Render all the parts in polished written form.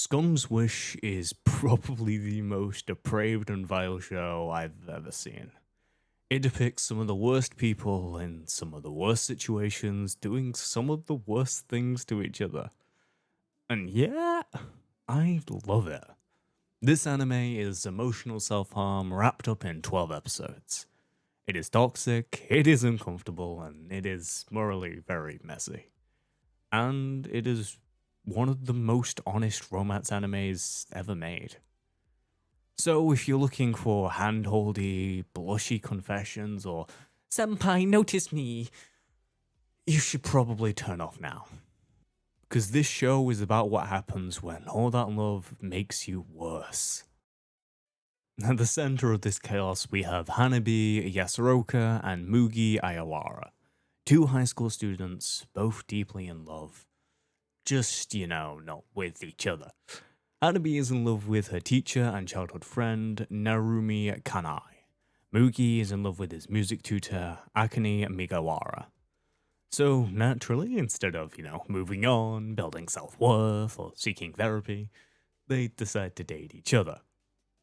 Scum's Wish is probably the most depraved and vile show I've ever seen. It depicts some of the worst people in some of the worst situations doing some of the worst things to each other. And yeah, I love it. This anime is emotional self harm wrapped up in 12 episodes. It is toxic, it is uncomfortable, and it is morally very messy. And it is one of the most honest romance animes ever made. So if you're looking for handholdy, blushy confessions or senpai notice me, you should probably turn off now. Because this show is about what happens when all that love makes you worse. At the center of this chaos, we have Hanabi Yasuroka and Mugi Ayawara, two high school students, both deeply in love. Just, not with each other. Hanabi is in love with her teacher and childhood friend, Narumi Kanai. Mugi is in love with his music tutor, Akane Migawara. So, naturally, instead of, moving on, building self-worth, or seeking therapy, they decide to date each other.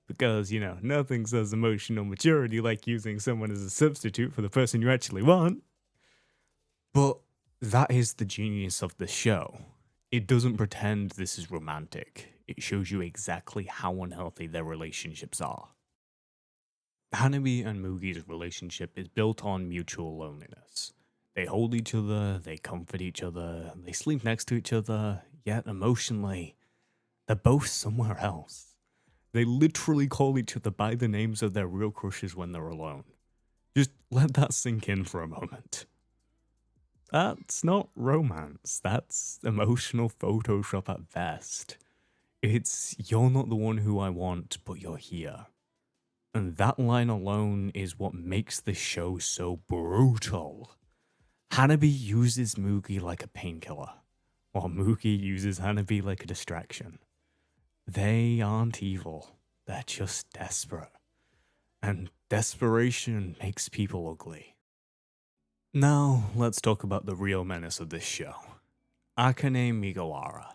Because, nothing says emotional maturity like using someone as a substitute for the person you actually want. But that is the genius of the show. It doesn't pretend this is romantic. It shows you exactly how unhealthy their relationships are. Hanabi and Mugi's relationship is built on mutual loneliness. They hold each other, they comfort each other, they sleep next to each other, yet emotionally, they're both somewhere else. They literally call each other by the names of their real crushes when they're alone. Just let that sink in for a moment. That's not romance, that's emotional Photoshop at best. It's, you're not the one who I want, but you're here. And that line alone is what makes the show so brutal. Hanabi uses Mugi like a painkiller, while Mugi uses Hanabi like a distraction. They aren't evil, they're just desperate. And desperation makes people ugly. Now, let's talk about the real menace of this show. Akane Migawara.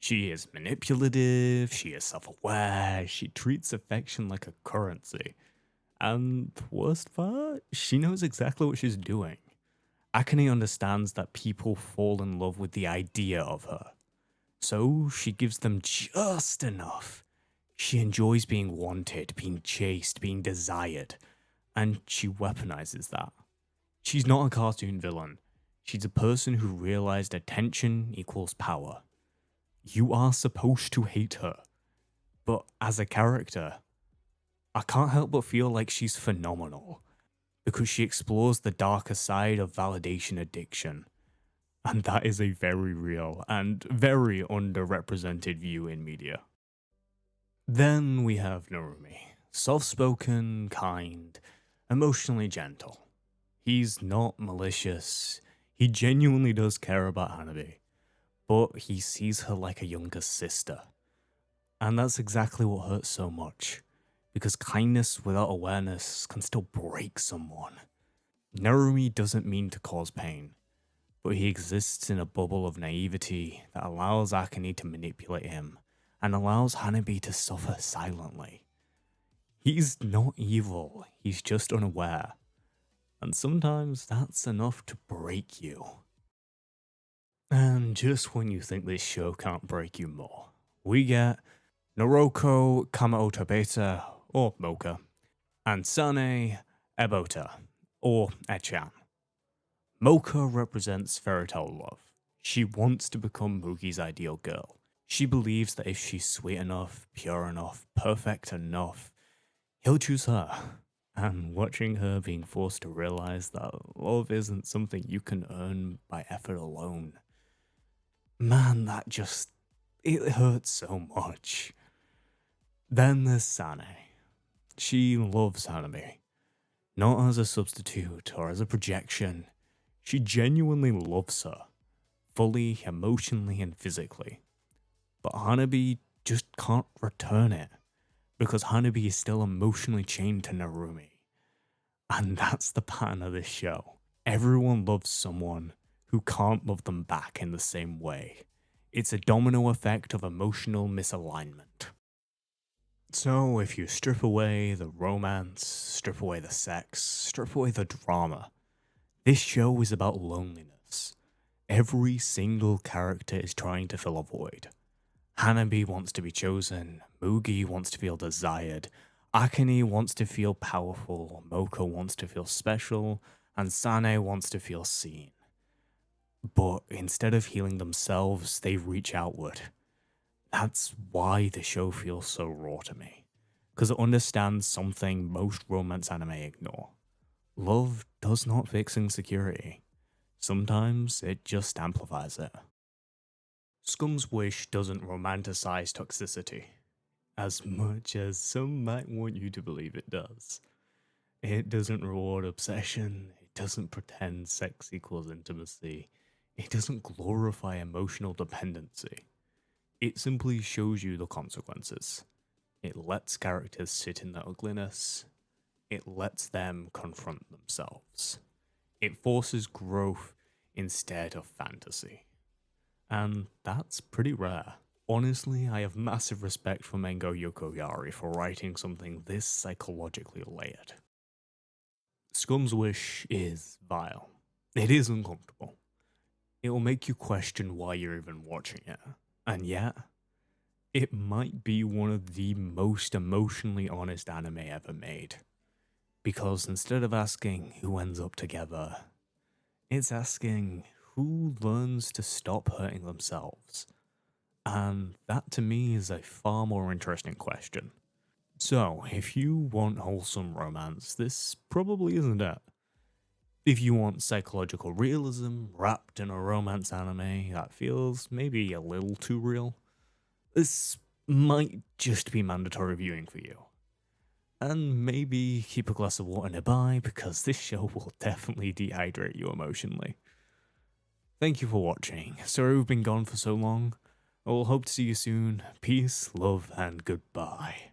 She is manipulative, she is self-aware, she treats affection like a currency. And worst part, she knows exactly what she's doing. Akane understands that people fall in love with the idea of her. So she gives them just enough. She enjoys being wanted, being chased, being desired. And she weaponizes that. She's not a cartoon villain. She's a person who realized attention equals power. You are supposed to hate her. But as a character, I can't help but feel like she's phenomenal. Because she explores the darker side of validation addiction. And that is a very real and very underrepresented view in media. Then we have Narumi. Soft-spoken, kind, emotionally gentle. He's not malicious. He genuinely does care about Hanabi. But he sees her like a younger sister. And that's exactly what hurts so much. Because kindness without awareness can still break someone. Narumi doesn't mean to cause pain. But he exists in a bubble of naivety that allows Akane to manipulate him, and allows Hanabi to suffer silently. He's not evil, he's just unaware. And sometimes that's enough to break you. And just when you think this show can't break you more, we get Noroko Kamaota Beta, or Mocha, and Sane Ebota, or Echan. Mocha represents fairytale love. She wants to become Mugi's ideal girl. She believes that if she's sweet enough, pure enough, perfect enough, he'll choose her. And watching her being forced to realize that love isn't something you can earn by effort alone. Man, it hurts so much. Then there's Sane. She loves Hanabi. Not as a substitute or as a projection. She genuinely loves her, fully, emotionally, and physically. But Hanabi just can't return it, because Hanabi is still emotionally chained to Narumi. And that's the pattern of this show. Everyone loves someone who can't love them back in the same way. It's a domino effect of emotional misalignment. So, if you strip away the romance, strip away the sex, strip away the drama, this show is about loneliness. Every single character is trying to fill a void. Hanabi wants to be chosen, Mugi wants to feel desired, Akane wants to feel powerful, Moko wants to feel special, and Sane wants to feel seen. But instead of healing themselves, they reach outward. That's why the show feels so raw to me. Because it understands something most romance anime ignore. Love does not fix insecurity. Sometimes it just amplifies it. Scum's Wish doesn't romanticize toxicity, as much as some might want you to believe it does. It doesn't reward obsession, it doesn't pretend sex equals intimacy, it doesn't glorify emotional dependency. It simply shows you the consequences. It lets characters sit in their ugliness, it lets them confront themselves. It forces growth instead of fantasy. And that's pretty rare. Honestly, I have massive respect for Mango Yokoyari for writing something this psychologically layered. Scum's Wish is vile. It is uncomfortable. It will make you question why you're even watching it. And yet, it might be one of the most emotionally honest anime ever made. Because instead of asking who ends up together, it's asking who learns to stop hurting themselves. And that to me is a far more interesting question. So, if you want wholesome romance, this probably isn't it. If you want psychological realism wrapped in a romance anime that feels maybe a little too real, this might just be mandatory viewing for you. And maybe keep a glass of water nearby because this show will definitely dehydrate you emotionally. Thank you for watching. Sorry we've been gone for so long. I will hope to see you soon. Peace, love, and goodbye.